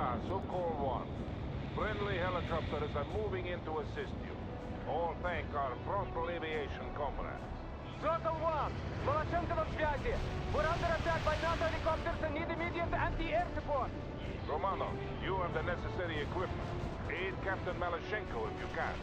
Yeah, so-called one. Friendly helicopters are moving in to assist you. All thank our frontal aviation comrades. Circle 1! Moloshenko на связи! We're under attack by NATO helicopters and need immediate anti-air support! Romanov, you have the necessary equipment. Aid Captain Maloshenko if you can.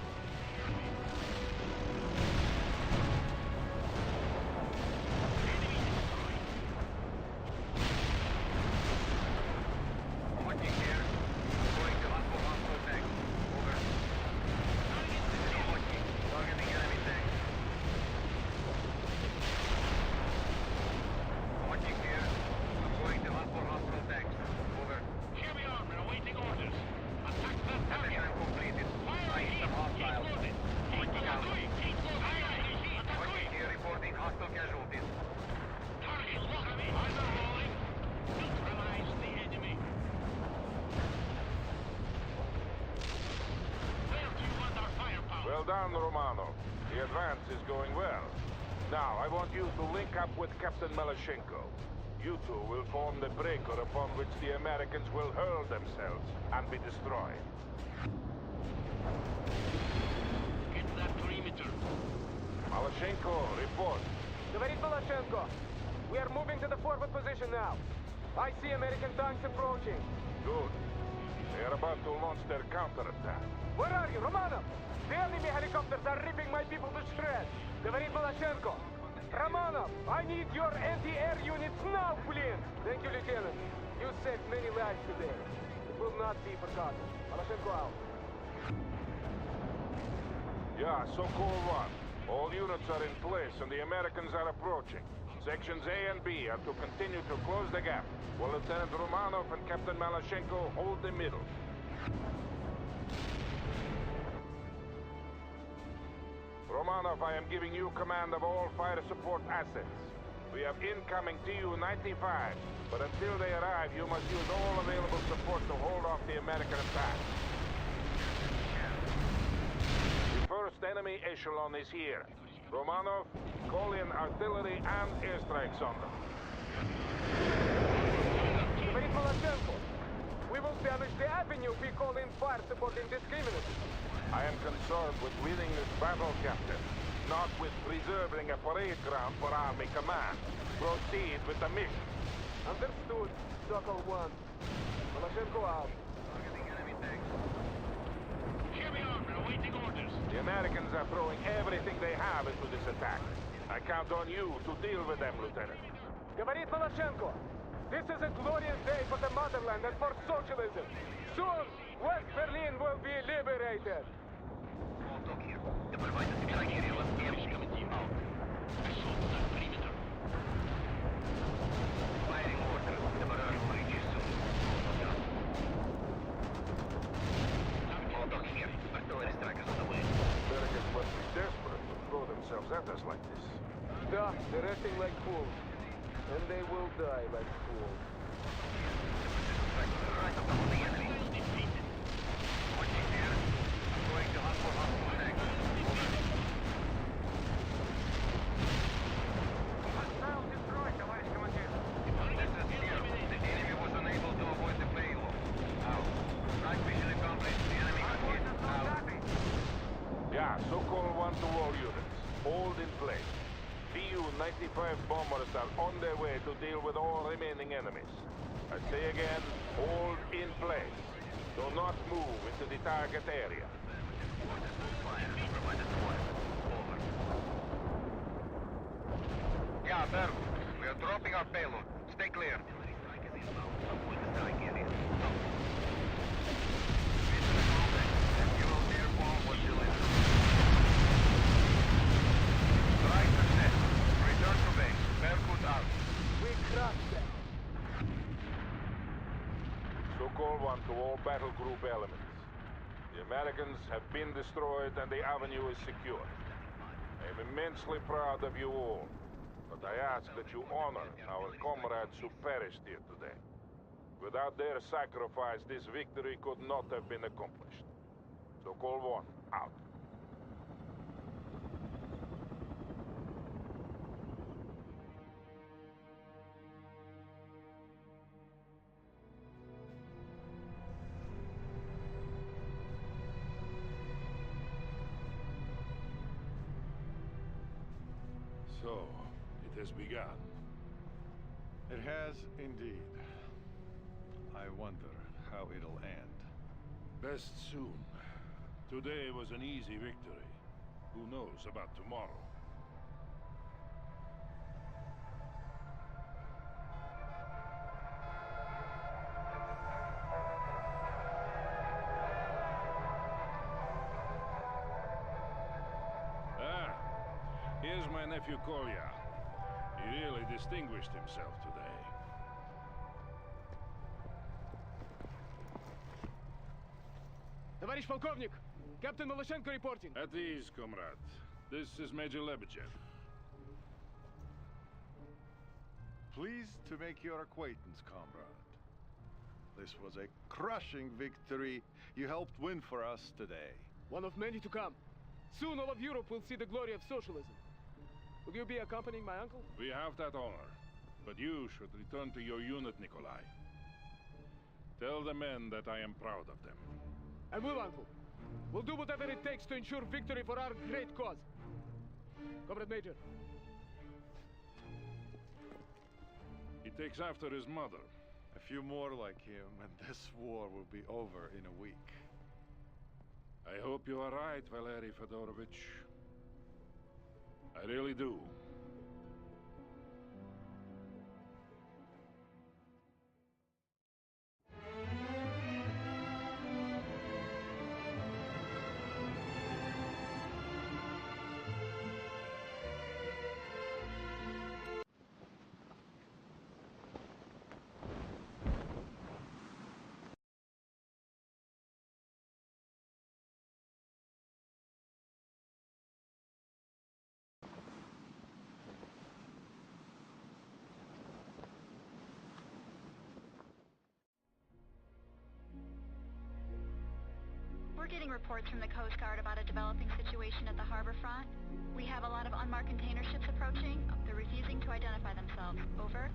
Well done, Romanov. The advance is going well. Now, I want you to link up with Captain Maloshenko. You two will form the breaker upon which the Americans will hurl themselves and be destroyed. Get to that perimeter. Maloshenko, report. Говорит Moloshenko. We are moving to the forward position now. I see American tanks approaching. Good. They are about to launch their counterattack. Where are you, Romanov? The enemy helicopters are ripping my people to shreds. Говорит Moloshenko. Romanov, I need your anti-air units now, please. Thank you, Lieutenant. You saved many lives today. It will not be forgotten. Moloshenko out. Yeah, so-called one. All units are in place and the Americans are approaching. Sections A and B are to continue to close the gap, while Lieutenant Romanov and Captain Maloshenko hold the middle. Romanov, I am giving you command of all fire support assets. We have incoming Tu-95, but until they arrive, you must use all available support to hold off the American attack. The first enemy echelon is here. Romanov, call in artillery and airstrikes on them. Говорит Moloshenko. We will damage the avenue if we call in fire support indiscriminately. I am concerned with winning this battle, Captain, not with preserving a parade ground for Army Command. Proceed with the mission. Understood, Circle 1. Moloshenko out. Heavy armor, awaiting orders. The Americans are throwing everything they have into this attack. I count on you to deal with them, Lieutenant. Говорит Moloshenko. This is a glorious day for the motherland and for socialism. Soon, West Berlin will be liberated. Americans must be desperate to throw themselves at us like this. Да, they're acting like fools. And they will die like fools. Yeah, so-called one to all units. Hold in place. Tu-95 bombers are on their way to deal with all remaining enemies. I say again, hold in place. Do not move into the target area. Yeah, Berg. We are dropping our payload. Stay clear. Return to base. Berkut out. We crushed them. So-called one to all battle group elements. The Americans have been destroyed and the avenue is secure. I am immensely proud of you all, but I ask that you honor our comrades who perished here today. Without their sacrifice, this victory could not have been accomplished. So-called one, out. So, it has begun. It has indeed. I wonder how it'll end. Best soon. Today was an easy victory. Who knows about tomorrow? Ah, here's my nephew Kolya. He really distinguished himself today. Товарищ полковник! Captain Maloshenko reporting. At ease, comrade. This is Major Lebedev. Pleased to make your acquaintance, comrade. This was a crushing victory you helped win for us today. One of many to come. Soon all of Europe will see the glory of socialism. Will you be accompanying my uncle? We have that honor. But you should return to your unit, Nikolai. Tell the men that I am proud of them. I will, uncle. We'll do whatever it takes to ensure victory for our great cause. Comrade Major. He takes after his mother. A few more like him, and this war will be over in a week. I hope you are right, Valery Fedorovich. I really do. We're getting reports from the Coast Guard about a developing situation at the harbor front. We have a lot of unmarked container ships approaching. They're refusing to identify themselves. Over.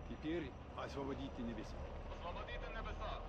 Теперь освободите небеса. Освободите небеса.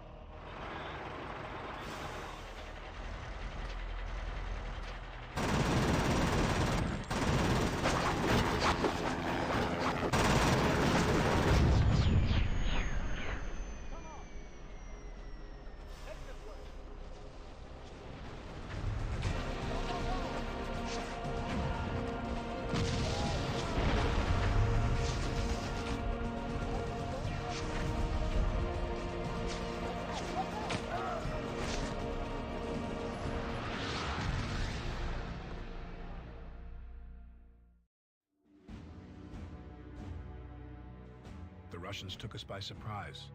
The Russians took us by surprise.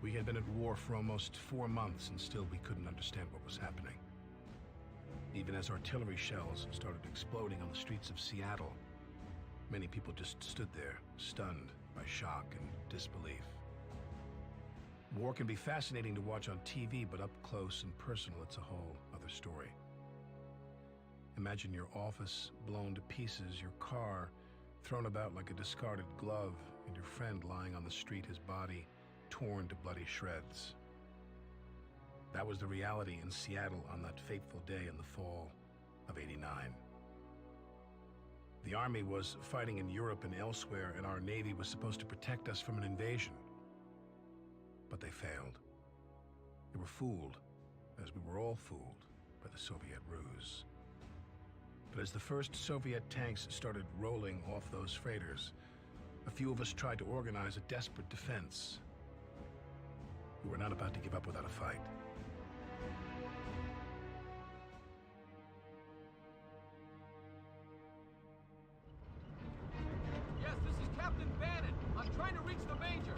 We had been at war for almost 4 months, and still we couldn't understand what was happening. Even as artillery shells started exploding on the streets of Seattle, many people just stood there, stunned by shock and disbelief. War can be fascinating to watch on TV, but up close and personal, it's a whole other story. Imagine your office blown to pieces, your car thrown about like a discarded glove, and your friend lying on the street, his body torn to bloody shreds. That was the reality in Seattle on that fateful day in the fall of '89. The Army was fighting in Europe and elsewhere, and our Navy was supposed to protect us from an invasion. But they failed. They were fooled, as we were all fooled, by the Soviet ruse. But as the first Soviet tanks started rolling off those freighters, a few of us tried to organize a desperate defense. We were not about to give up without a fight. Yes, this is Captain Bannon. I'm trying to reach the Major.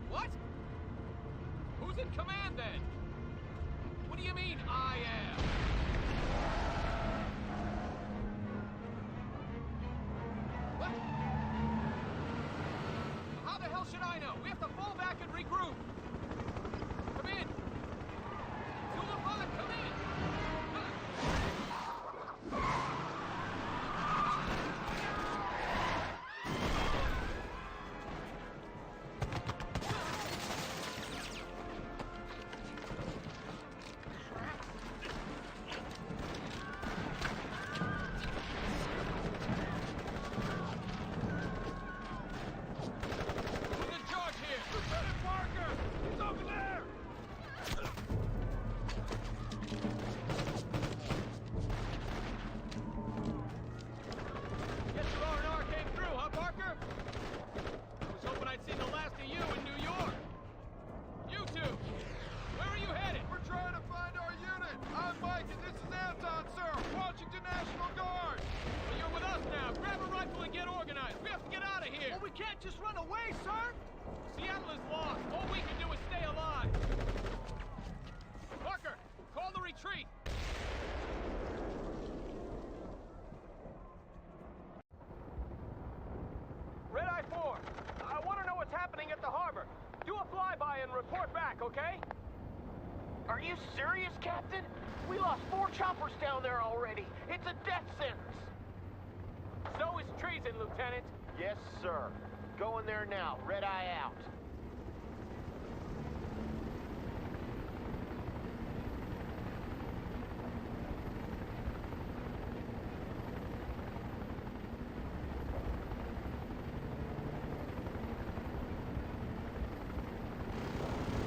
What? Who's in command then? What do you mean, I am? Antonio! We have to fall back and regroup! Come in! Father, come in! Just run away, sir! Seattle is lost. All we can do is stay alive. Parker, call the retreat. Red Eye 4, I want to know what's happening at the harbor. Do a flyby and report back, okay? Are you serious, Captain? We lost 4 choppers down there already. It's a death sentence. So is treason, Lieutenant. Yes, sir. Going there now. Red Eye out.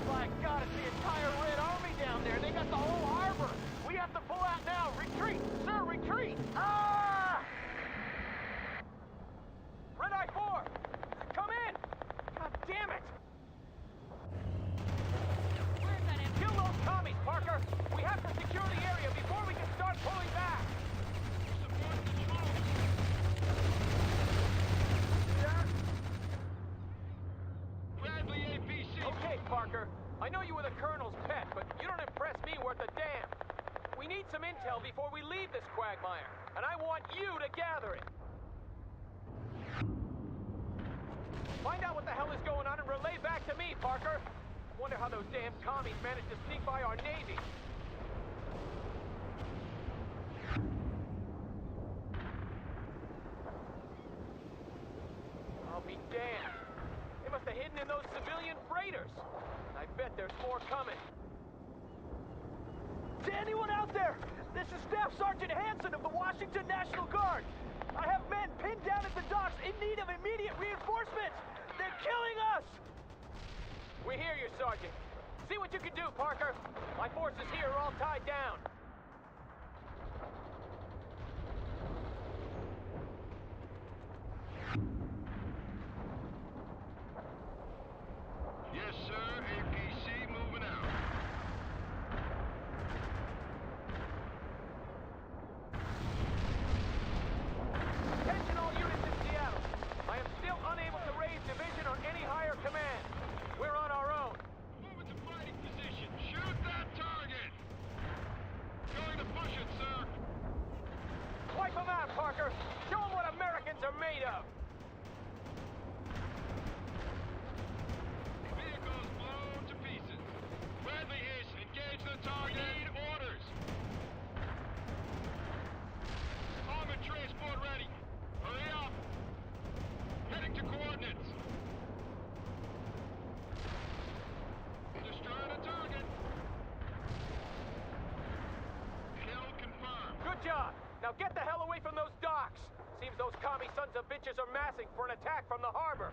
My God, it's the entire Red Army down there. They got the whole harbor. We have to pull out now. Retreat, sir, retreat. Ah! Red Eye 4! Come in! God damn it! Where's that empty? Kill those commies, Parker! We have to secure the area before we can start pulling back! Bradley APC. Okay, Parker. I know you were the Colonel's pet, but you don't impress me worth a damn. We need some intel before we leave this quagmire, and I want you to gather it. Find out what the hell is going on and relay back to me, Parker. Wonder how those damn commies managed to sneak by our Navy. I'll be damned. They must have hidden in those civilian freighters. I bet there's more coming. To anyone out there, this is Staff Sergeant Hanson of the Washington National Guard. I have men pinned down at the docks in need of immediate reinforcements. They're killing us! We hear you, Sergeant. See what you can do, Parker. My forces here are all tied down. Yes, sir. APC moving out. Attention all units in Seattle. I am still unable to raise division or any higher command. We're on our own. Move into fighting position. Shoot that target. Going to push it, sir. Wipe them out, Parker. Show them what Americans are made of. Vehicles blown to pieces. Bradley Hasten, engage the target. Need orders. Armored transport ready. Hurry up. Heading to coordinates. Destroy the target. Kill confirmed. Good job. Now get the hell away from those docks. Seems those commie sons of bitches are massing for an attack from the harbor.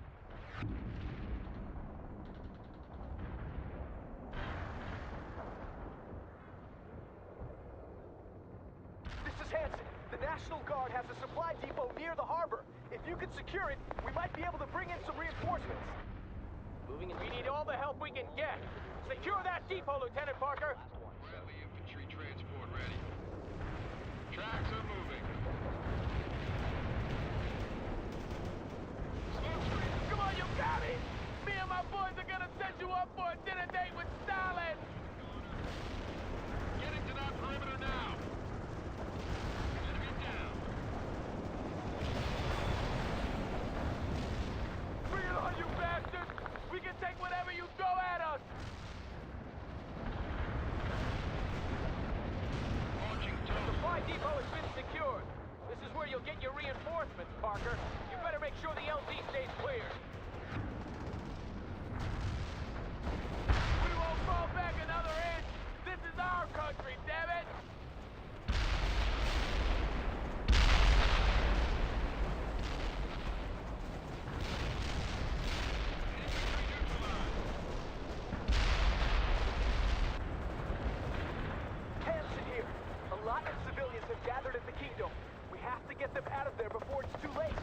This is Hanson. The National Guard has a supply depot near the harbor. If you could secure it, we might be able to bring in some reinforcements. Moving in. We need all the help we can get. Secure that depot, Lieutenant Parker. Bradley infantry transport ready. Tracks are moving. Smokescreen. Come on, you got it! Me and my boys are gonna set you up for a dinner date with Stalin! Getting to that perimeter now. Enemy down. Bring it on, you bastards! We to take whatever you throw at us! Launching The tow. supply depot has been secured. This is where you'll get your reinforcements, Parker. You better make sure the LZ stays clear. We won't fall back another inch! This is our country, damn it! Hanson here. A lot of civilians have gathered at the Kingdom. We have to get them out of there before it's too late.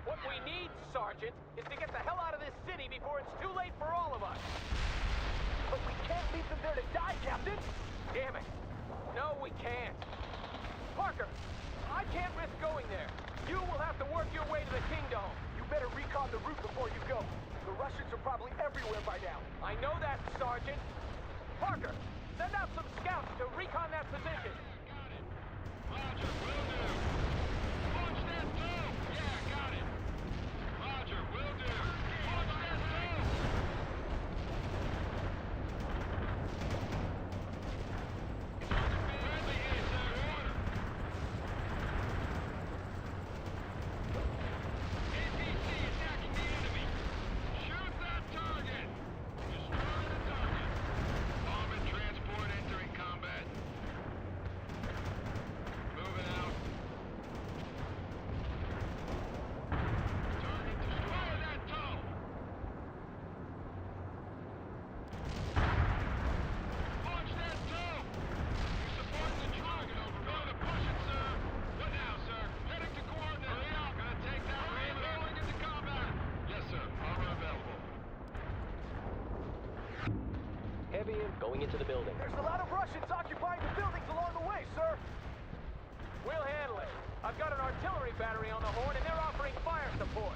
What we need, Sergeant, is to get the hell out of this city before it's too late for all of us. But we can't leave them there to die, Captain! Damn it. No, we can't. Parker, I can't risk going there. You will have to work your way to the Kingdom. You better recon the route before you go. The Russians are probably everywhere by now. I know that, Sergeant. Parker, send out some scouts to recon that position. Roger, will do. Launch that tow. Yeah, got it. Roger, will do. Launch that tow. Friendly is that order. APC attacking the enemy. Shoot that target. Destroy the target. Bomb and transport entering combat. Moving out. Target destroy that tow. Launch that tow. You supporting the target over. Going to push it, sir. What now, sir? Heading to coordinates. Hurry up. Gonna take that ram rolling into combat. Yes, sir. Armor available. Heavy in, going into the building. There's a lot of Russians occupying the buildings along the way, sir! We'll handle it. I've got an artillery battery on the horn, and they're offering fire support.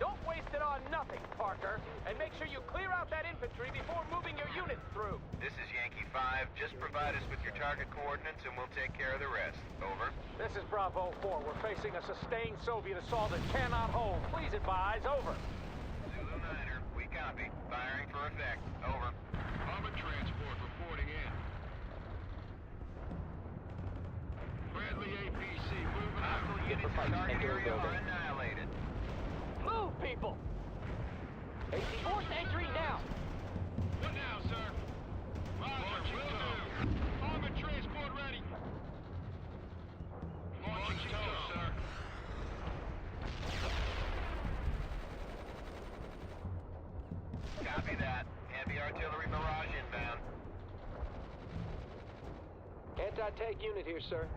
Don't waste it on nothing, Parker, and make sure you clear out that infantry before moving your units through. This is Yankee 5. Just provide us with your target coordinates and we'll take care of the rest. Over. This is Bravo 4. We're facing a sustained Soviet assault that cannot hold. Please advise. Over. Zulu Niner, we copy. Firing for effect. Over. Armored transport reporting in. Friendly APC moving out. Hostile units in target area are annihilated. Move, people! Force entry now. What now, sir? Roger, will do. Armored transport ready. Launching tow, sir. Copy that. Heavy artillery barrage inbound. Anti-tank unit here, sir.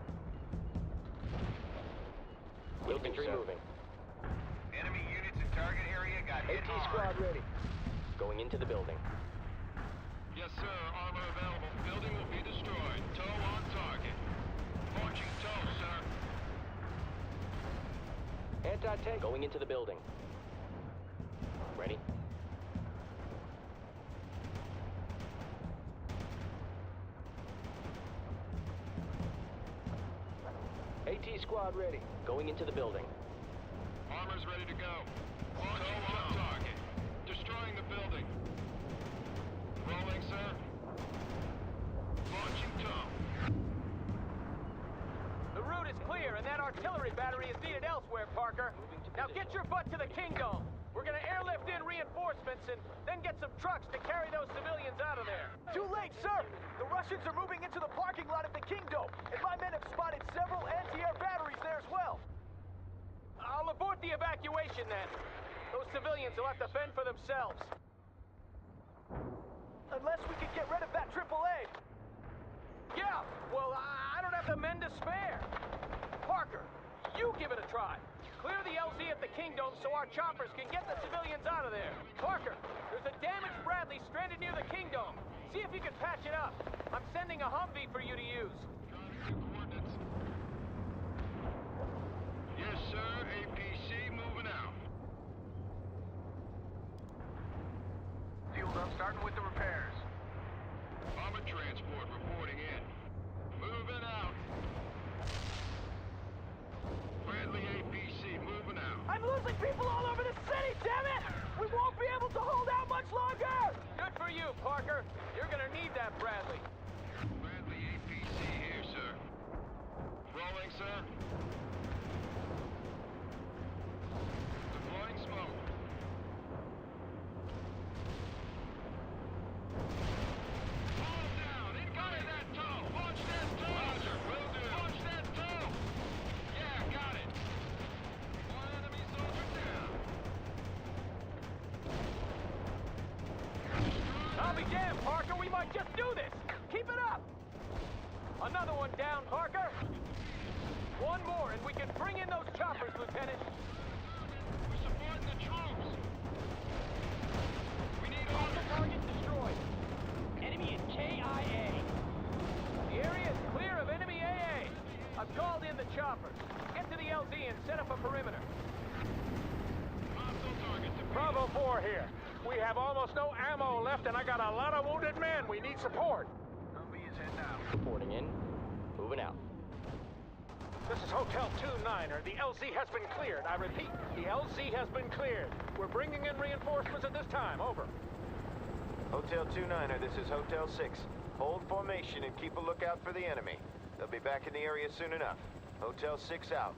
Infantry moving. Enemy units in target area got hit AT hard. squad ready. Going into the building. Yes, sir. Armor available. Building will be destroyed. Tow on target. Launching tow, sir. Anti-tank going into the building. Ready? AT squad ready. Going into the building. Armor's ready to go. Launching on target. Destroying the building. Rolling, sir. Launching tow. The route is clear, and that artillery battery is needed elsewhere, Parker. Now get your butt to the Kingdom. We're gonna airlift in reinforcements and then get some trucks to carry those civilians out of there. Too late, sir! The Russians are moving into the parking lot at the Kingdom, and my men have spotted several anti-air batteries there as well. I'll abort the evacuation then. Those civilians will have to fend for themselves. Unless we can get rid of that AAA. Yeah, well, I don't have the men to spare. Parker, you give it a try. Clear the LZ at the Kingdom so our choppers can get the civilians out of there. Parker, there's a damaged Bradley stranded near the Kingdom. See if you can patch it up. I'm sending a Humvee for you to use. Coordinates. Yes, sir. APC moving out. Fueled up, starting with the repairs. Armored transport reporting in. Moving out. Friendly APC moving out. I'm losing people all over the city, damn it! We won't be able to hold out report, Bradley. Bradley APC here, sir. Rolling, sir. Deploying smoke. Fall down! Incoming that tow! Launch that tow! Roger, will do. Launch that tow! Yeah, got it. One enemy soldier down. I'll be damned, Parker. We might just do this. Keep it up. Another one down, Parker. One more, and we can bring in those choppers, Lieutenant. We're supporting the troops. We need Alpha orders. target destroyed. Enemy is KIA. The area is clear of enemy AA. I've called in the choppers. Get to the LZ and set up a perimeter. Hostile target defeated. Bravo 4 here. We have almost no ammo left, and I got a lot of wounded men. We need support. Reporting in. Moving out. This is Hotel 2-9er. The LZ has been cleared. I repeat, the LZ has been cleared. We're bringing in reinforcements at this time. Over. Hotel 2-9er, this is Hotel 6. Hold formation and keep a lookout for the enemy. They'll be back in the area soon enough. Hotel 6 out.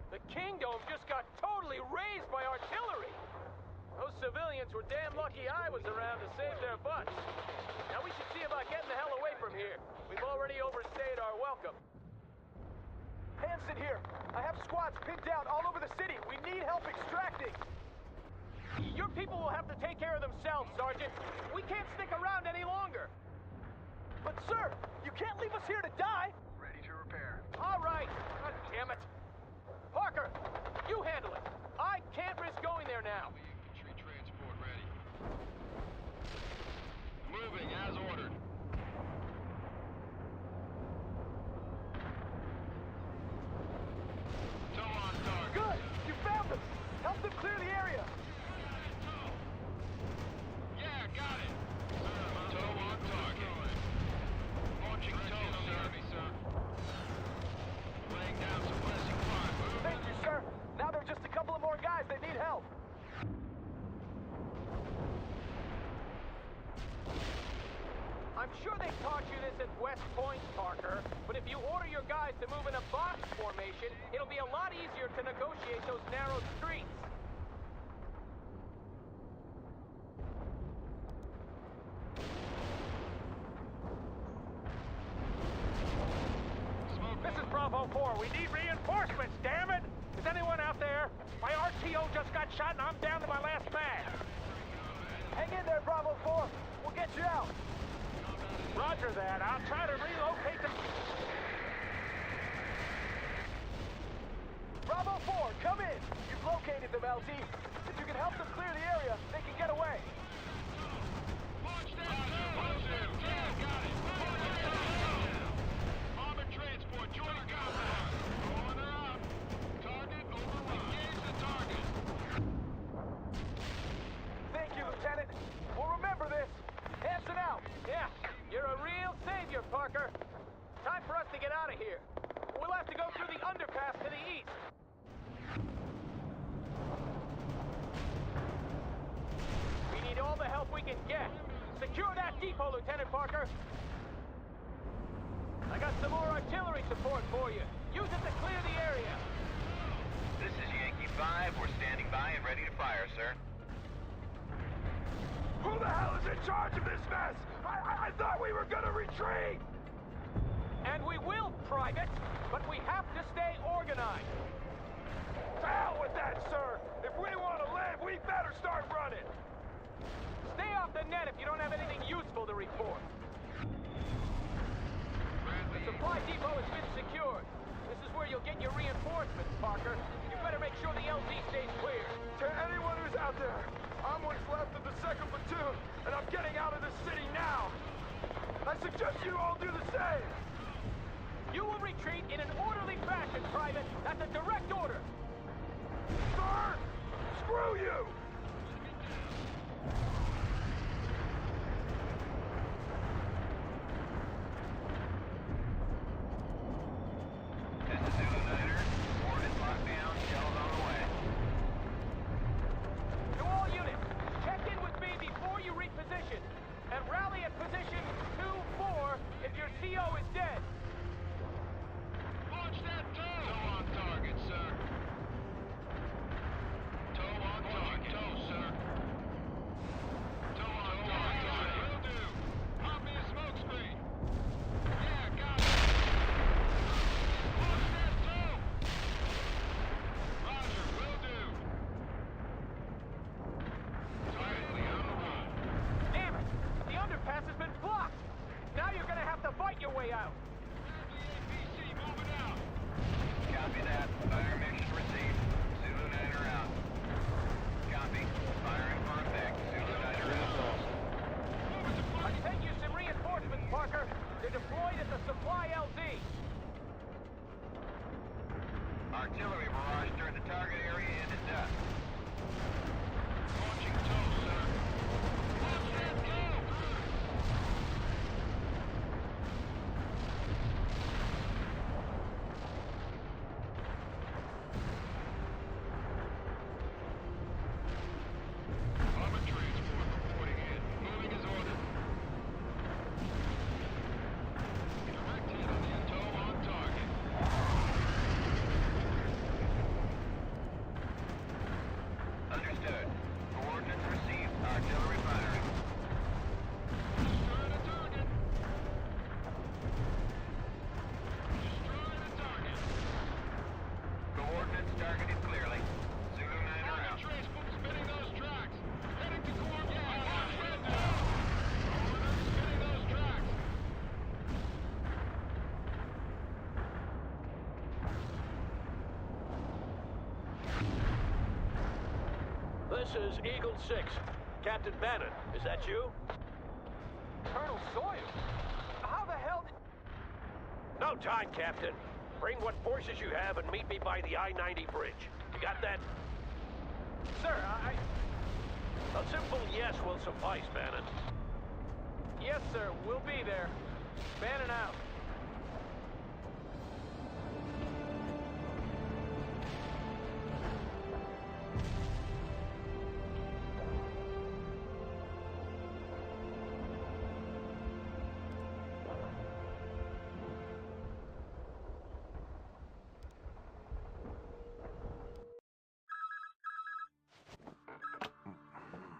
The Kingdom just got totally razed by artillery. Those civilians were damn lucky I was around to save their butts. Now we should see about getting the hell away from here. We've already overstayed our welcome. Hanson here. I have squads pinned down all over the city. We need help extracting. Your people will have to take care of themselves, Sergeant. We can't stick around any longer. But sir, you can't leave us here to die. Ready to repair. All right. God damn it. Parker, you handle it. I can't risk going there now. Infantry transport ready. Moving as ordered. Tow on target. Good! You found them! Help them clear the area! Yeah, got it. Tow on target. Launching tow, sir. Laying down suppressing fire. Thank you, sir! Now there are just a couple of more guys that need help! I'm sure they taught you this at West Point, Parker, but if you order your guys to move in a box formation, it'll be a lot easier to negotiate those narrow streets. This is Bravo 4. We need reinforcements, damn it! Is anyone out there? My RTO just got shot and I'm down to my last man. Hang in there, Bravo 4! We'll get you out! Roger that. I'll try to relocate them. Bravo 4, come in! You've located them, LZ. If you can help them clear the area, they can get away. Launch that tow. Launch that tow. Got it. Armored transport joining combat. Corner up. Target overrun. Engage the target. Thank you, Lieutenant. We'll remember this. Hanson out. Yeah, you're a real savior, Parker. Time for us to get out of here. We'll have to go through the underpass to the east. We need all the help we can get. Secure that depot, Lieutenant Parker. I got some more artillery support for you. Use it to clear the area. there, sir. Who the hell is in charge of this mess? I thought we were gonna retreat! And we will, Private, but we have to stay organized. To hell with that, sir! If we want to live, we better start running! Stay off the net if you don't have anything useful to report. The supply depot has been secured. This is where you'll get your reinforcements, Parker. You better make sure the LZ stays clear. To anyone who's out there, I'm what's left of the 2nd Platoon, and I'm getting out of this city now! I suggest you all do the same! You will retreat in an orderly fashion, Private. That's a direct order. Sir! Screw you! This is Zulu Niner. Ward is locked down. Shells on the way. To all units, check in with me before you reposition, and rally at position 2-4 if your CO is dead. Launch that tow! Tow on target, sir. Tow on target. Tow, sir. Tow on target. Will do. Pop me a smoke screen. Yeah, got it. Launch that tow! Roger, will do. Directly on the run. Damn it! The underpass has been blocked! Now you're gonna have to fight your way out! APC moving out. Copy that. Fire mission received. Zulu Niner out. Copy. Firing for effect. Zulu Niner out. I sent you some reinforcements, Parker. They're deployed at the supply LZ. Artillery barrage turned the target area into dust. Launching tow, sir. Launch that tow! Armored transport reporting in. Moving as ordered. Direct hit on the tow on target. Understood. Coordinates received. Artillery firing. Destroy the target. Destroy the target. Coordinates targeted clearly. Zulu Niner Armored out. transport spinning those tracks. Heading to coordinates. Red down. Coordinates spinning those tracks. This is Eagle 6. Captain Bannon, is that you? Colonel Sawyer? How the hell did... No time, Captain. Bring what forces you have and meet me by the I-90 bridge. You got that? Sir, A simple yes will suffice, Bannon. Yes, sir. We'll be there. Bannon out.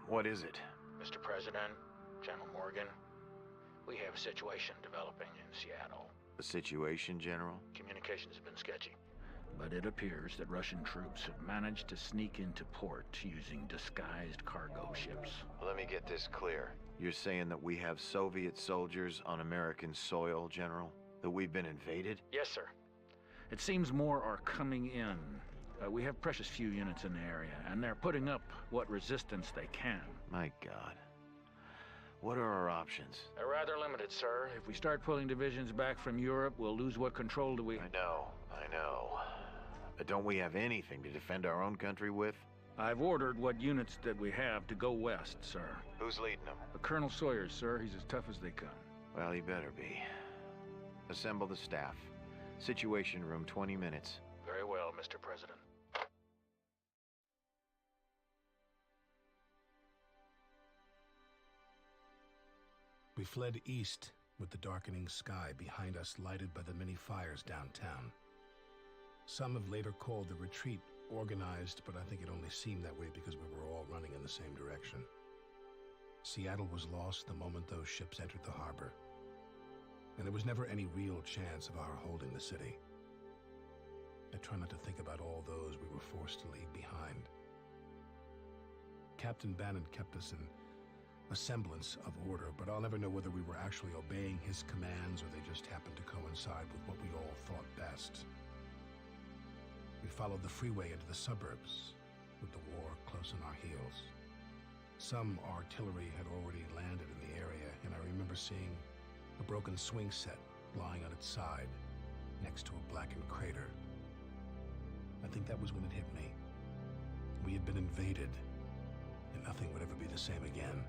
What is it? Mr. President, General Morgan, we have a situation developing in Seattle. The situation, General? Communications have been sketchy. But it appears that Russian troops have managed to sneak into port using disguised cargo ships. Let me get this clear. You're saying that we have Soviet soldiers on American soil, General? That we've been invaded? Yes, sir. It seems more are coming in. We have precious few units in the area, and they're putting up what resistance they can. My God. What are our options? They're rather limited, sir. If we start pulling divisions back from Europe, we'll lose what control do we... I know. But don't we have anything to defend our own country with? I've ordered what units that we have to go west, sir. Who's leading them? Colonel Sawyer, sir. He's as tough as they come. Well, he better be. Assemble the staff. Situation room, 20 minutes. Very well, Mr. President. We fled east, with the darkening sky behind us lighted by the many fires downtown. Some have later called the retreat organized, but I think it only seemed that way because we were all running in the same direction. Seattle was lost the moment those ships entered the harbor, and there was never any real chance of our holding the city. I try not to think about all those we were forced to leave behind. Captain Bannon kept us in a semblance of order, but I'll never know whether we were actually obeying his commands or they just happened to coincide with what we all thought best. We followed the freeway into the suburbs, with the war close on our heels. Some artillery had already landed in the area, and I remember seeing a broken swing set lying on its side, next to a blackened crater. I think that was when it hit me. We had been invaded, and nothing would ever be the same again.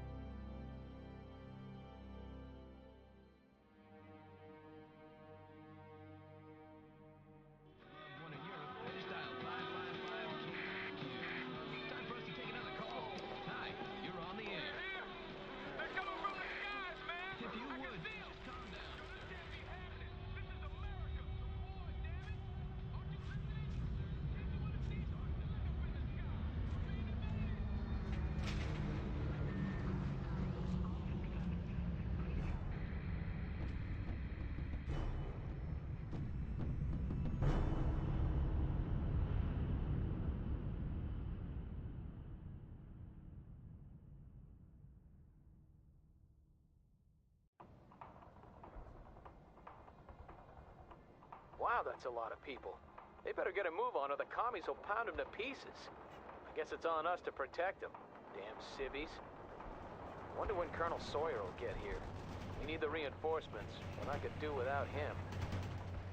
Wow, that's a lot of people. They better get a move on or the commies will pound them to pieces. I guess it's on us to protect them. Damn civvies. Wonder when Colonel Sawyer will get here. We need the reinforcements, and I could do without him.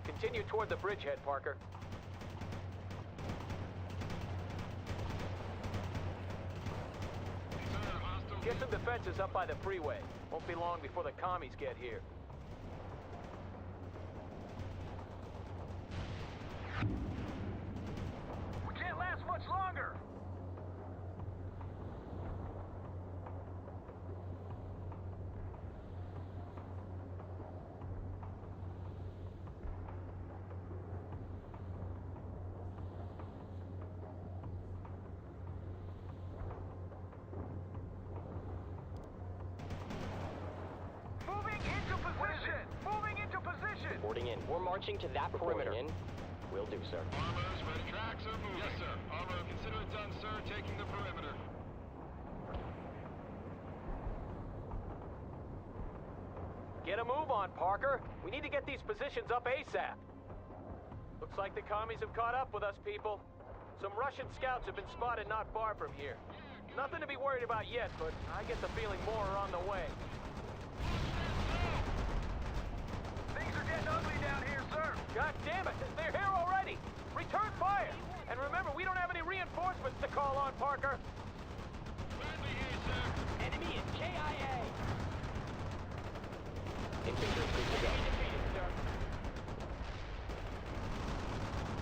Continue toward the bridgehead, Parker. Get some defenses up by the freeway. Won't be long before the commies get here. We can't last much longer! Reporting in. We're marching to that perimeter. In. Will do, sir. Armor's ready. Tracks are moving. Yes, sir. Armor, consider it done, sir. Taking the perimeter. Get a move on, Parker. We need to get these positions up ASAP. Looks like the commies have caught up with us, people. Some Russian scouts have been spotted not far from here. Nothing to be worried about yet, but I get the feeling more are on the way. Things are getting ugly down here, sir. God damn it, they're here already. Return fire. And remember, we don't have any reinforcements to call on, Parker. Bradley here, sir. Enemy is KIA. Infantry good to go.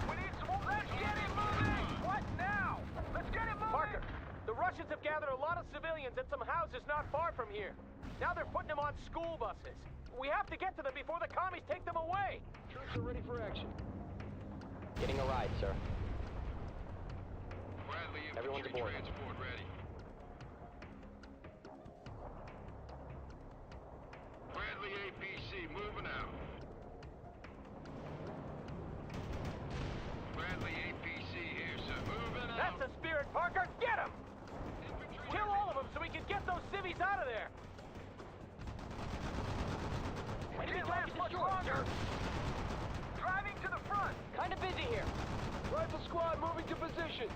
We need some more. Let's get it moving. What now? Let's get it moving. Parker, the Russians have gathered a lot of civilians at some houses not far from here. Now they're putting them on school buses. We have to get to them before the commies take them away. Troops are ready for action. Getting a ride, sir. Bradley, Everyone's infantry aboard. transport ready. Bradley APC moving out. Bradley APC here, sir. Moving out. That's the spirit, Parker. Get them! Kill all of them so we can get those civvies out of there. Enemy Can't target last much destroyed, longer. sir. Driving to the front. Kind of busy here. Rifle squad moving to position.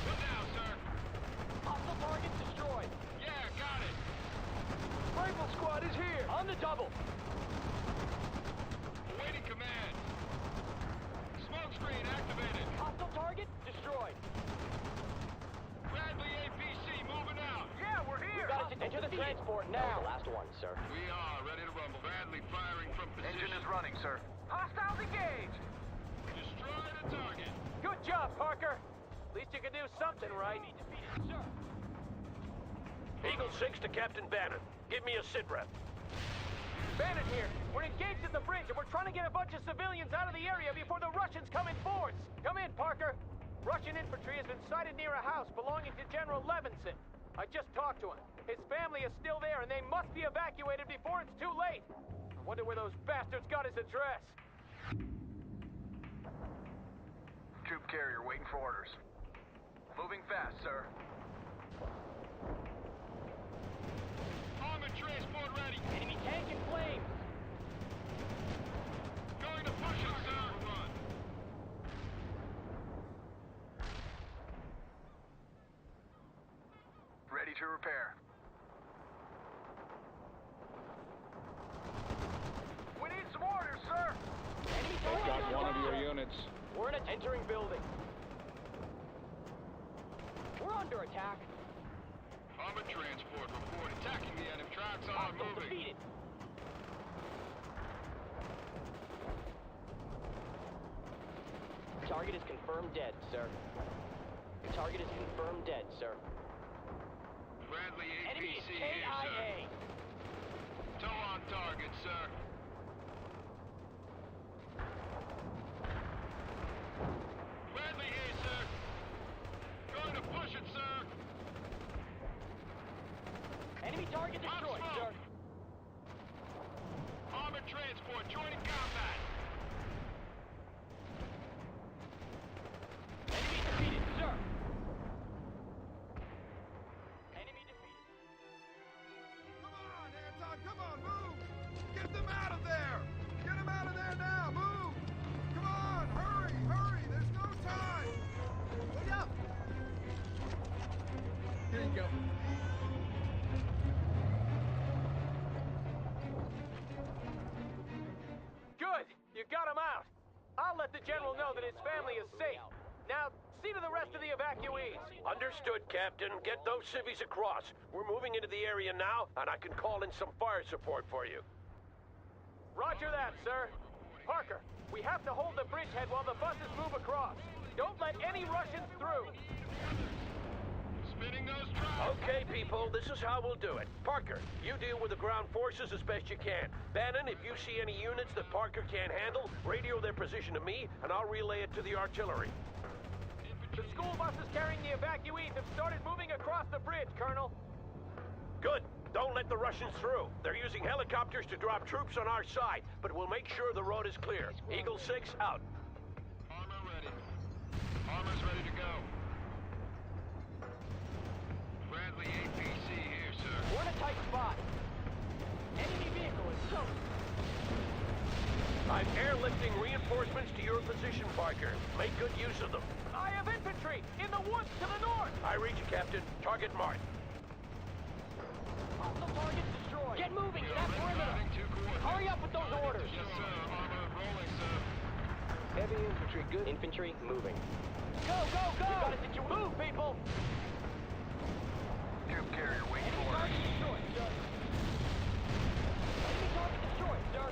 What now, sir? Hostile target destroyed. Yeah, got it. Rifle squad is here. On the double. Awaiting command. Smoke screen activated. Hostile target destroyed. Bradley APC moving out. Yeah, we're here. Got it. Enter the transport now. The last one, sir. We are ready to rumble. Bradley firing from position. running, sir. Hostiles engaged. Destroy the target. Good job, Parker. At least you can do something right. Eagle 6 to Captain Bannon. Give me a sit rep. Bandit here. We're engaged at the bridge, and we're trying to get a bunch of civilians out of the area before the Russians come in force. Come in, Parker. Russian infantry has been sighted near a house belonging to General Levinson. I just talked to him. His family is still there, and they must be evacuated before it's too late. I wonder where those bastards got his address. Troop carrier waiting for orders. Moving fast, sir. Armored transport ready. Enemy tank in flames. Going to push it, sir. Run. Ready to repair. We need some orders, sir. Enemy They've tank got one of your units. We're in a entering building. We're under attack. Armored transport report attacking the enemy. Tracks are Hostile moving. defeated. Target is confirmed dead, sir. Target is confirmed dead, sir. Bradley Enemy is APC here, sir. KIA. Tow on target, sir. Bradley here, sir. Going to push it, sir. Enemy target destroyed, Hot sir. smoke. Armored transport joining combat. Enemy defeated, sir. Enemy defeated. Come on, Anton, come on, move! Get them out of there! Get them out of there now, move! Come on, hurry, hurry, there's no time! Look up! Here you go. Good. You got him out. I'll let the general know that his family is safe. Now, see to the rest of the evacuees. Understood, Captain. Get those civvies across. We're moving into the area now, and I can call in some fire support for you. Roger that, sir. Parker, we have to hold the bridgehead while the buses move across. Don't let any Russians through. Spinning those tracks. Okay, people, this is how we'll do it. Parker, you deal with the ground forces as best you can. Bannon, if you see any units that Parker can't handle, radio their position to me, and I'll relay it to the artillery. The school buses carrying the evacuees have started moving across the bridge, Colonel. Good. Don't let the Russians through. They're using helicopters to drop troops on our side, but we'll make sure the road is clear. Eagle 6, out. Armor ready. Armor's ready to go. Bradley APC here, sir. We're in a tight spot. Enemy vehicle is soaked. I'm airlifting reinforcements to your position, Parker. Make good use of them. I have infantry in the woods to the north. I read you, Captain. Target marked. Hostile target destroyed. Get moving to that perimeter. Routing to coordinates. Hurry up with those orders. Yes, sir. Armor rolling, sir. Heavy infantry good. Infantry moving. Go, go, go! We got a situation. Move, people! Troop carrier waiting Enemy for orders. target destroyed, sir. Enemy target destroyed, sir.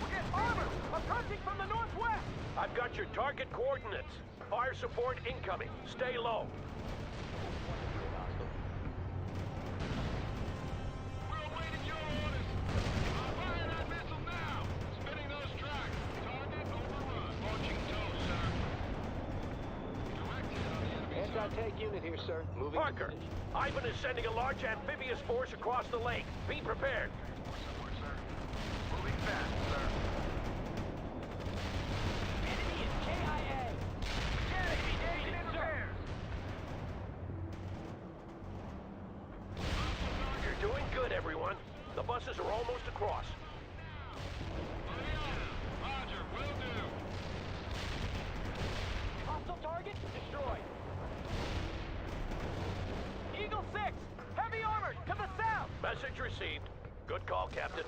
We get armor approaching from the northwest. I've got your target coordinates. Fire support incoming. Stay low. We're awaiting your orders. Fire that missile now. Spinning those tracks. Target overrun. Launching tow, sir. Direct hit on the enemy side. Anti-tank unit here, sir. Moving. Parker, Ivan is sending a large amphibious force across the lake. Be prepared. Support, sir. Moving fast, sir. Enemy is KIA. Enemy defeated, sir. You're doing good, everyone. The buses are almost across. Roger, will do. Hostile target destroyed. Eagle 6, heavy armored to the south. Message received. Good call, Captain.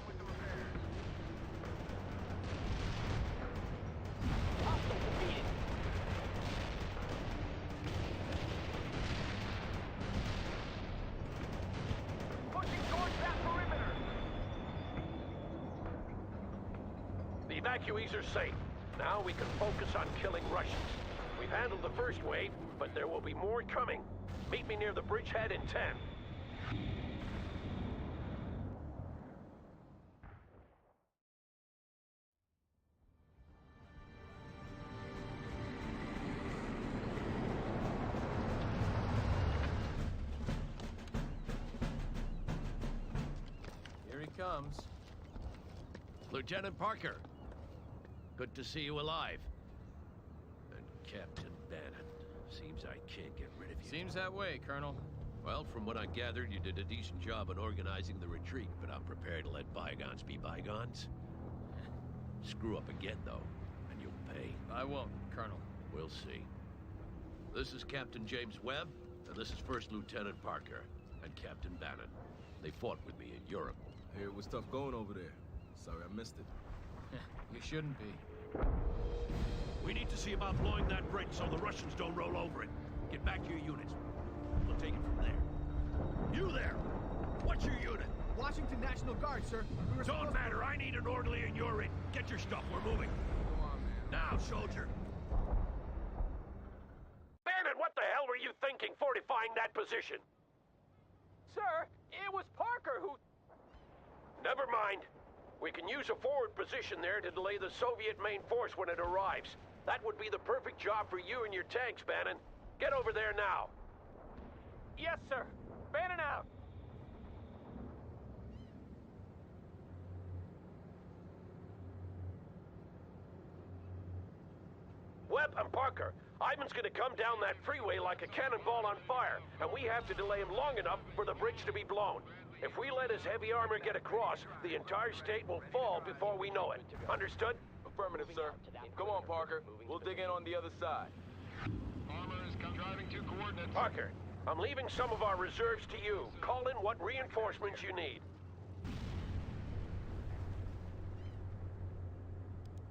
Hostile defeated. Pushing towards that perimeter. The evacuees are safe. Now we can focus on killing Russians. We've handled the first wave, but there will be more coming. Meet me near the bridgehead in 10. comes. Lieutenant Parker, good to see you alive. And Captain Bannon, seems I can't get rid of you. Seems that way, Colonel. Well, from what I gathered, you did a decent job in organizing the retreat, but I'm prepared to let bygones be bygones. Screw up again, though, and you'll pay. I won't, Colonel. We'll see. This is Captain James Webb, and this is First Lieutenant Parker and Captain Bannon. They fought with me in Europe. Hey, it was tough going over there. Sorry I missed it. You shouldn't be. We need to see about blowing that bridge so the Russians don't roll over it. Get back to your units. We'll take it from there. You there! What's your unit? Washington National Guard, sir. Don't matter. I need an orderly and you're in. Get your stuff. We're moving. Now, soldier. Bannon, what the hell were you thinking fortifying that position? Sir, it was Parker who... Never mind. We can use a forward position there to delay the Soviet main force when it arrives. That would be the perfect job for you and your tanks, Bannon. Get over there now. Yes, sir. Bannon out. Webb and Parker, Ivan's gonna come down that freeway like a cannonball on fire, and we have to delay him long enough for the bridge to be blown. If we let his heavy armor get across, the entire state will fall before we know it. Understood? Affirmative, sir. Come on, Parker. We'll dig in on the other side. Armor is driving to coordinates. Parker, I'm leaving some of our reserves to you. Call in what reinforcements you need.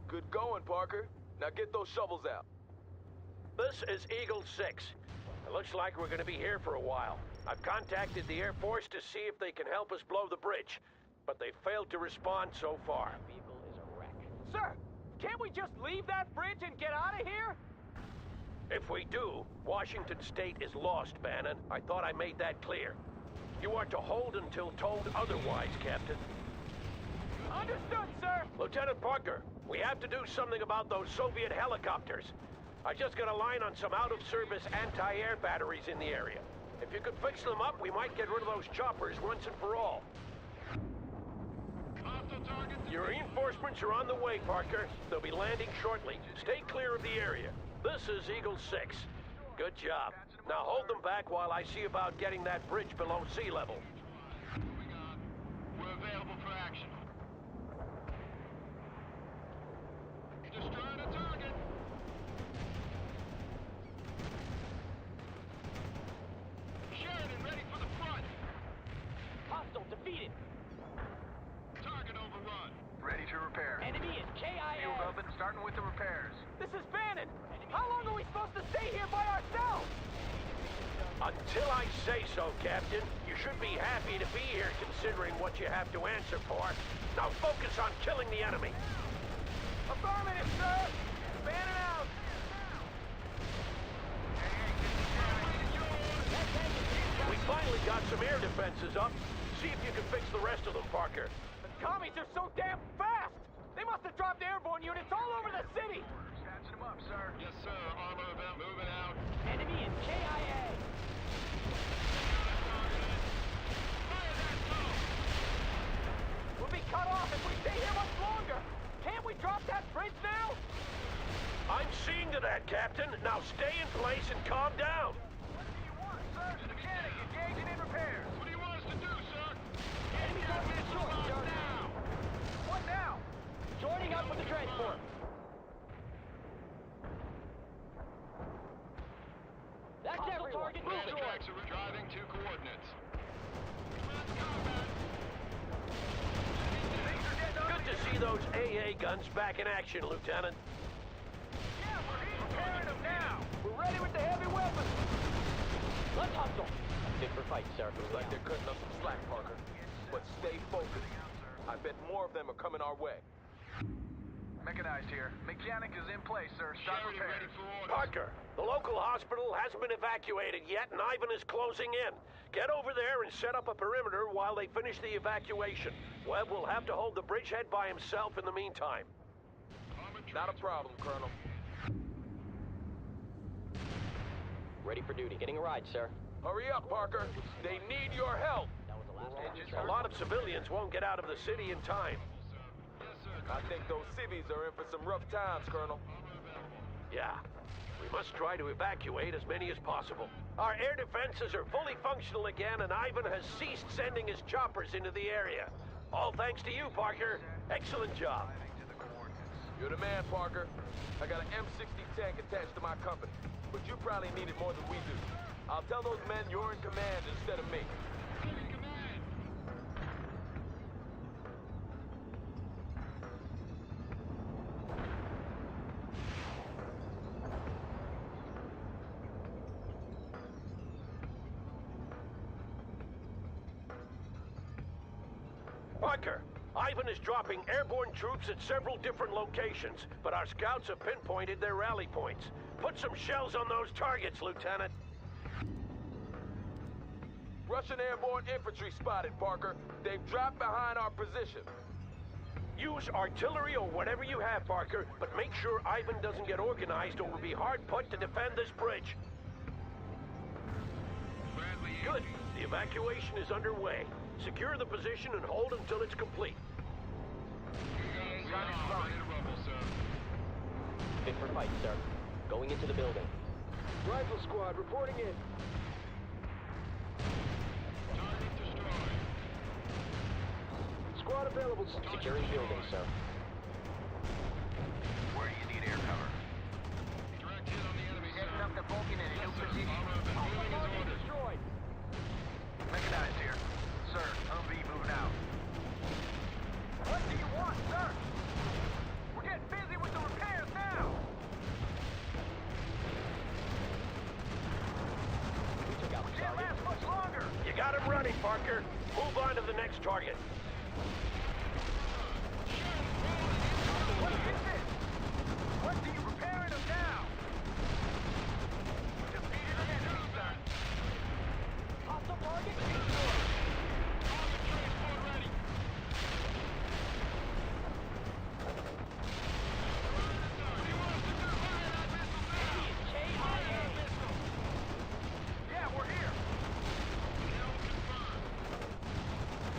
Good going, Parker. Now get those shovels out. This is Eagle 6. It looks like we're gonna be here for a while. I've contacted the Air Force to see if they can help us blow the bridge, but they failed to respond so far. Sir, can't we just leave that bridge and get out of here? If we do, Washington State is lost, Bannon. I thought I made that clear. You are to hold until told otherwise, Captain. Understood, sir. Lieutenant Parker, we have to do something about those Soviet helicopters. I just got a line on some out-of-service anti-air batteries in the area. If you could fix them up, we might get rid of those choppers once and for all. Your reinforcements are on the way, Parker. They'll be landing shortly. Stay clear of the area. This is Eagle 6. Good job. Now hold them back while I see about getting that bridge below sea level. We're available for action. Destroying a target. Sheridan ready for the front. Hostile defeated. Target overrun. Ready to repair. Enemy is KIA. Field open, starting with the repairs. This is Bannon. How long are we supposed to stay here by ourselves? Until I say so, Captain. You should be happy to be here considering what you have to answer for. Now focus on killing the enemy. Affirmative, sir. Bannon out. We finally got some air defenses up. See if you can fix the rest of them, Parker. The commies are so damn fast. They must have dropped airborne units all over the city. Catching them up, sir. Yes, sir. Armor event moving out. Enemy is KIA. We'll be cut off if we stay here much longer. Can't we drop that bridge now? I'm seeing to that, Captain. Now stay in place and calm down. Mechanic, engaging in repairs. What do you want us to do, sir? Enemy going to short, sir. Now! What now? Joining up with the transport. That's everyone. Target moving. Tracks are driving to coordinates. Good to see those AA guns back in action, Lieutenant. Yeah, we're repairing them now. We're ready with the heavy weapons. Let's hustle. Fit for fight, sir. Looks like they're cutting up some slack, Parker. But stay focused. I bet more of them are coming our way. Mechanized here. Mechanic is in place, sir. Start Sheridan ready repairs. for orders. Parker, the local hospital hasn't been evacuated yet, and Ivan is closing in. Get over there and set up a perimeter while they finish the evacuation. Webb will have to hold the bridgehead by himself in the meantime. Not a problem, Colonel. Ready for duty. Getting a ride, sir. Hurry up, Parker. They need your help. A lot of civilians won't get out of the city in time. I think those civvies are in for some rough times, Colonel. Yeah. We must try to evacuate as many as possible. Our air defenses are fully functional again, and Ivan has ceased sending his choppers into the area. All thanks to you, Parker. Excellent job. You're the man, Parker. I got an M60 tank attached to my company, but you probably need it more than we do. I'll tell those men you're in command instead of me. Parker, Ivan is dropping airborne troops at several different locations, but our scouts have pinpointed their rally points. Put some shells on those targets, Lieutenant. Russian airborne infantry spotted, Parker. They've dropped behind our position. Use artillery or whatever you have, Parker, but make sure Ivan doesn't get organized or we'll be hard put to defend this bridge. Good. The evacuation is underway. Secure the position and hold until it's complete. Fit for fight, sir. Going into the building. Rifle squad reporting in. Target destroyed. Squad available. Securing building, sir. Where do you need air cover? Direct hit on the enemy, sir. Heading up to Vulcan in a new position. Bomber has been moving his orders. Destroyed. Mechanized here. Sir, Humvee moving out. What do you want, sir? We're getting busy with the repairs now. We took out the Can't target. last much longer. You got him running, Parker. Move on to the next target. What is this? What do you repairing them now? Defeated an enemy, sir. Hostile target destroyed. Transport ready. Yeah, we're here.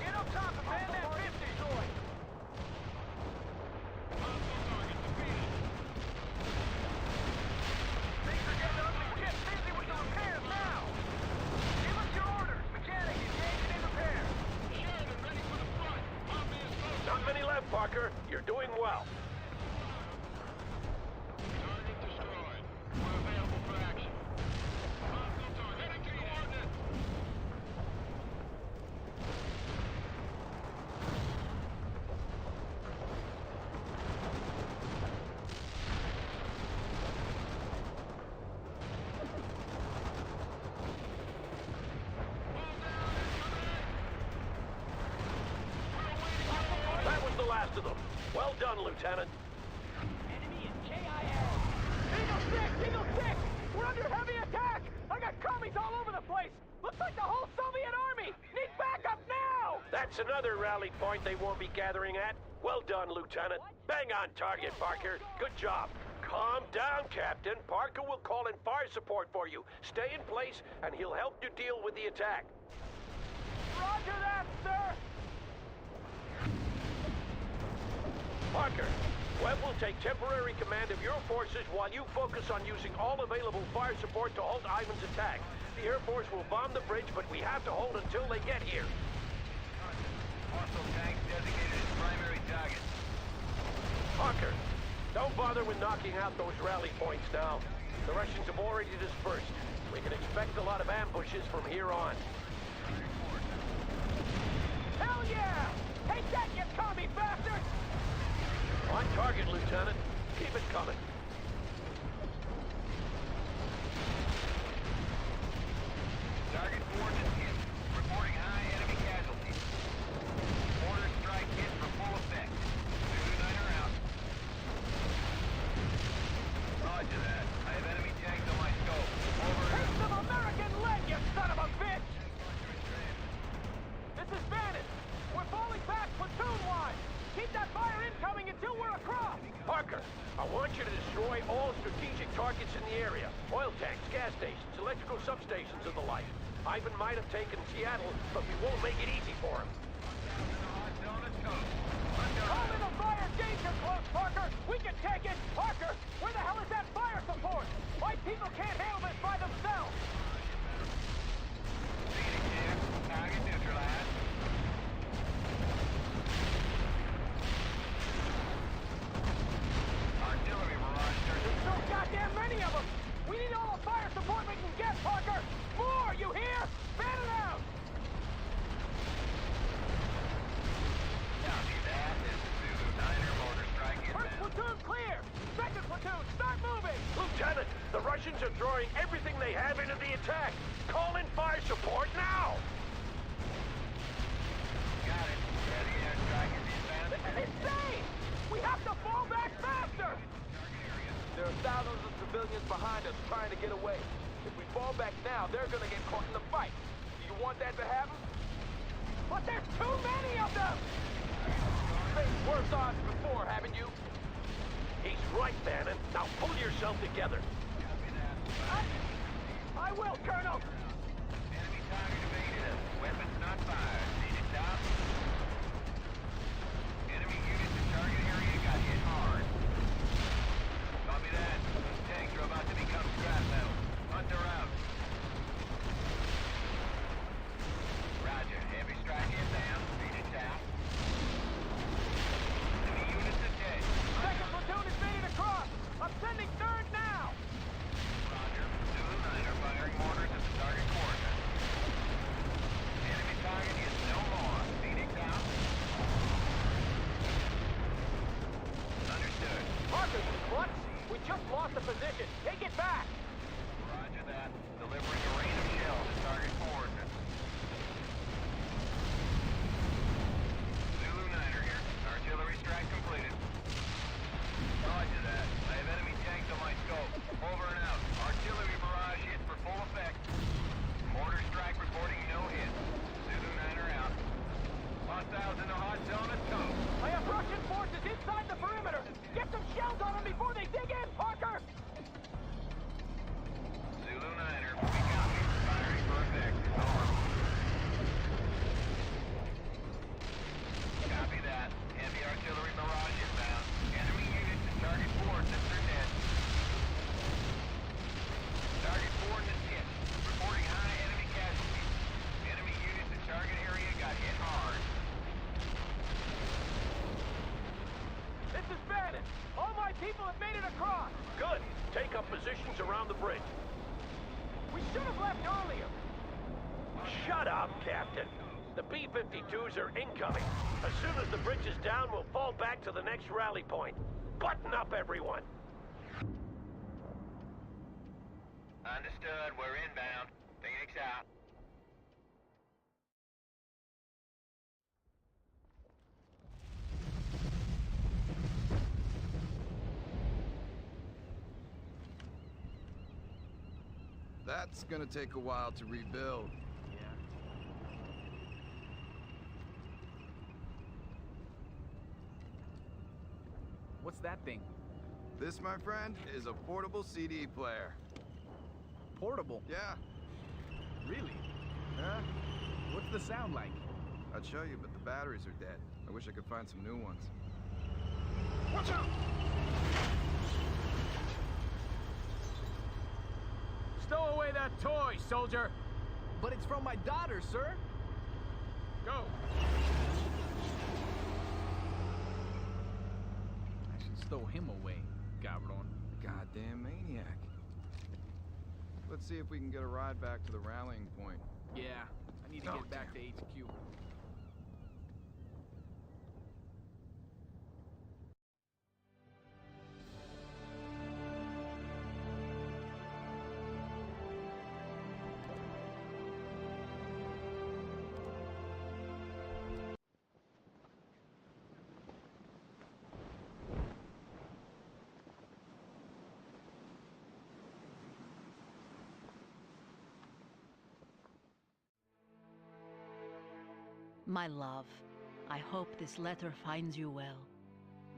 Get up top and man that 50. Destroyed. Things are getting ugly. We're getting busy with the repairs now. Give us your orders. Mechanic engaged in repair. Sheridan ready for the front. Bomber is close. Not many left, Parker. You're doing well. Target destroyed. We're available for action. Hostile target. Heading to coordinates. That was the last of them. Well done, Lieutenant. Enemy is KIA. Eagle 6! Eagle 6! We're under heavy attack! I got commies all over the place! Looks like the whole Soviet army! Need backup now! That's another rally point they won't be gathering at. Well done, Lieutenant. Bang on target, Parker. Good job. Calm down, Captain. Parker will call in fire support for you. Stay in place, and he'll help you deal with the attack. Roger that, sir! Parker, Webb will take temporary command of your forces while you focus on using all available fire support to halt Ivan's attack. The Air Force will bomb the bridge, but we have to hold until they get here. Hostile tanks designated as primary target. Parker, don't bother with knocking out those rally points now. The Russians have already dispersed. We can expect a lot of ambushes from here on. Hell yeah! Take that, you commie bastard! On target, Lieutenant. Keep it coming. Target coordinates hit. Reporting high enemy casualties. Order strike hit for full effect. Zulu 9 out. Roger that. I have enemy tanks on my scope. Over. Take some American lead, you son of a bitch! This is Bandit. We're falling back platoon-wise. Keep that fire incoming until we're across. Parker! I want you to destroy all strategic targets in the area. Oil tanks, gas stations, electrical substations, and the like. Ivan might have taken Seattle, but we won't make it easy for him. Call in a fire danger close, Parker! We can take it! Parker, where the hell is that fire support? My people can't handle this by themselves! Target neutralized. Artillery barrage. There's so goddamn many of them! We need all the fire support we can get, Parker! More, you hear? Fan it out! Copy that. This is Zulu 9er mortar strike inbound. First platoon clear! Second platoon, start moving! Lieutenant, the Russians are throwing everything they have into the attack. Call in fire support now! Got it. Ready airstrike is inbound. This is insane! We have to fall back faster! There are thousands of civilians behind us trying to get away. If we fall back now, they're gonna get caught in the fight. Do you want that to happen? But there's too many of them! Faced worse odds before, haven't you? He's right, Bannon. Now pull yourself together. I will, Colonel! Enemy target evaded. Weapons not fired. Need it stop. Enemy units in target area got hit hard. Copy that. Tanks are about to become scrap metal. Hunter out. Roger. Heavy strike inbound. Read it south. Enemy units are dead. Second platoon is made it across! I'm sending third now! Roger. Zulu 9 are firing mortars at the target coordinates. Enemy target is no more. Phoenix out. Understood. Parker, you klutz! We just lost the position! Take it back! Roger that. Delivering a rain of shells at target coordinates. Zulu 9er here. Artillery strike completed. Roger that. I have enemy tanks on my scope. Over and out. Artillery barrage hit for full effect. Mortar strike reporting no hit. Zulu 9er out. Hostiles in the hot zone at toe. I have Russian forces inside the perimeter! Get some shells on them before they dig in, Parker! Zulu 9er, we copy. Firing for effect. Over. Copy that. Heavy artillery barrage inbound. Enemy units in target coordinates are dead. Target coordinates hit. Reporting high enemy casualties. Enemy units in target area got hit hard. This is Bannon! All my people have made it across! Good. Take up positions around the bridge. We should have left earlier! Shut up, Captain. The B-52s are incoming. As soon as the bridge is down, we'll fall back to the next rally point. Button up, everyone. Understood. We're inbound. Phoenix out. That's gonna take a while to rebuild. What's that thing? This, my friend, is a portable CD player. Portable? Yeah. Really? Huh? What's the sound like? I'd show you, but the batteries are dead. I wish I could find some new ones. Watch out! Stow away that toy, soldier! But it's from my daughter, sir! Go! I should stow him away, cabron. Goddamn maniac. Let's see if we can get a ride back to the rallying point. Yeah, I need to get back to HQ. My love, I hope this letter finds you well.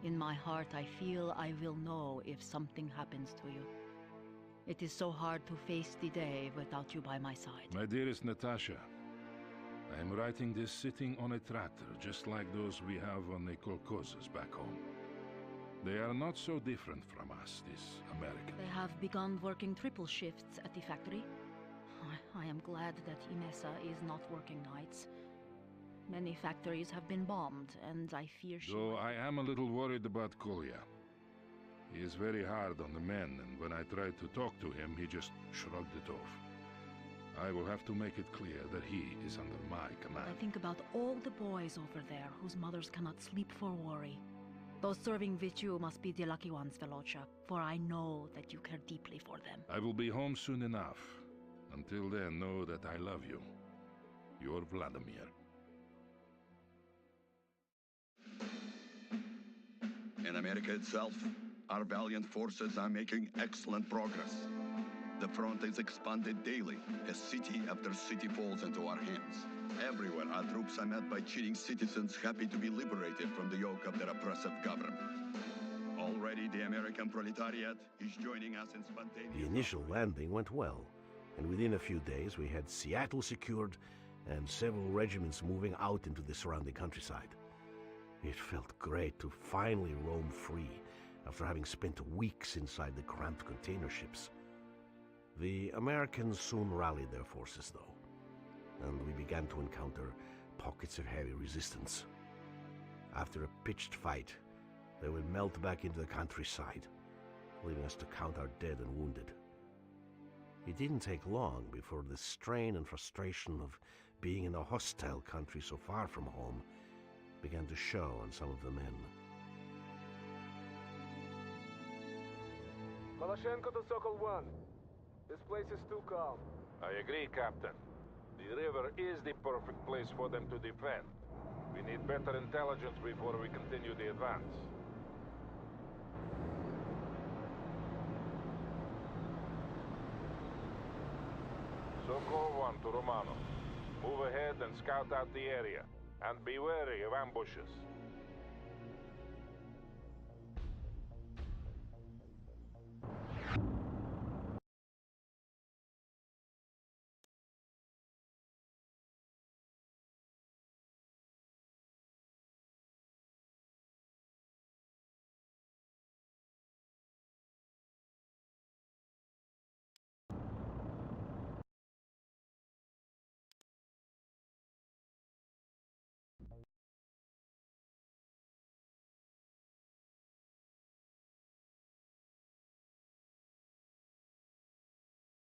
In my heart, I feel I will know if something happens to you. It is so hard to face the day without you by my side. My dearest Natasha, I am writing this sitting on a tractor, just like those we have on the kolkhozes back home. They are not so different from us, these Americans. They have begun working triple shifts at the factory. I am glad that Inessa is not working nights. Many factories have been bombed, and I fear she... Though I am a little worried about Kolya. He is very hard on the men, and when I tried to talk to him, he just shrugged it off. I will have to make it clear that he is under my command. I think about all the boys over there whose mothers cannot sleep for worry. Those serving with you must be the lucky ones, Velocha, for I know that you care deeply for them. I will be home soon enough. Until then, know that I love you. Your Vladimir. In America itself, our valiant forces are making excellent progress. The front is expanded daily as city after city falls into our hands. Everywhere, our troops are met by cheating citizens happy to be liberated from the yoke of their oppressive government. Already, the American proletariat is joining us in spontaneous... The initial landing went well, and within a few days we had Seattle secured and several regiments moving out into the surrounding countryside. It felt great to finally roam free after having spent weeks inside the cramped container ships. The Americans soon rallied their forces, though, and we began to encounter pockets of heavy resistance. After a pitched fight, they would melt back into the countryside, leaving us to count our dead and wounded. It didn't take long before the strain and frustration of being in a hostile country so far from home began to show on some of the men. Maloshenko to Sokol 1. This place is too calm. I agree, Captain. The river is the perfect place for them to defend. We need better intelligence before we continue the advance. Sokol 1 to Romano. Move ahead and scout out the area. And be wary of ambushes.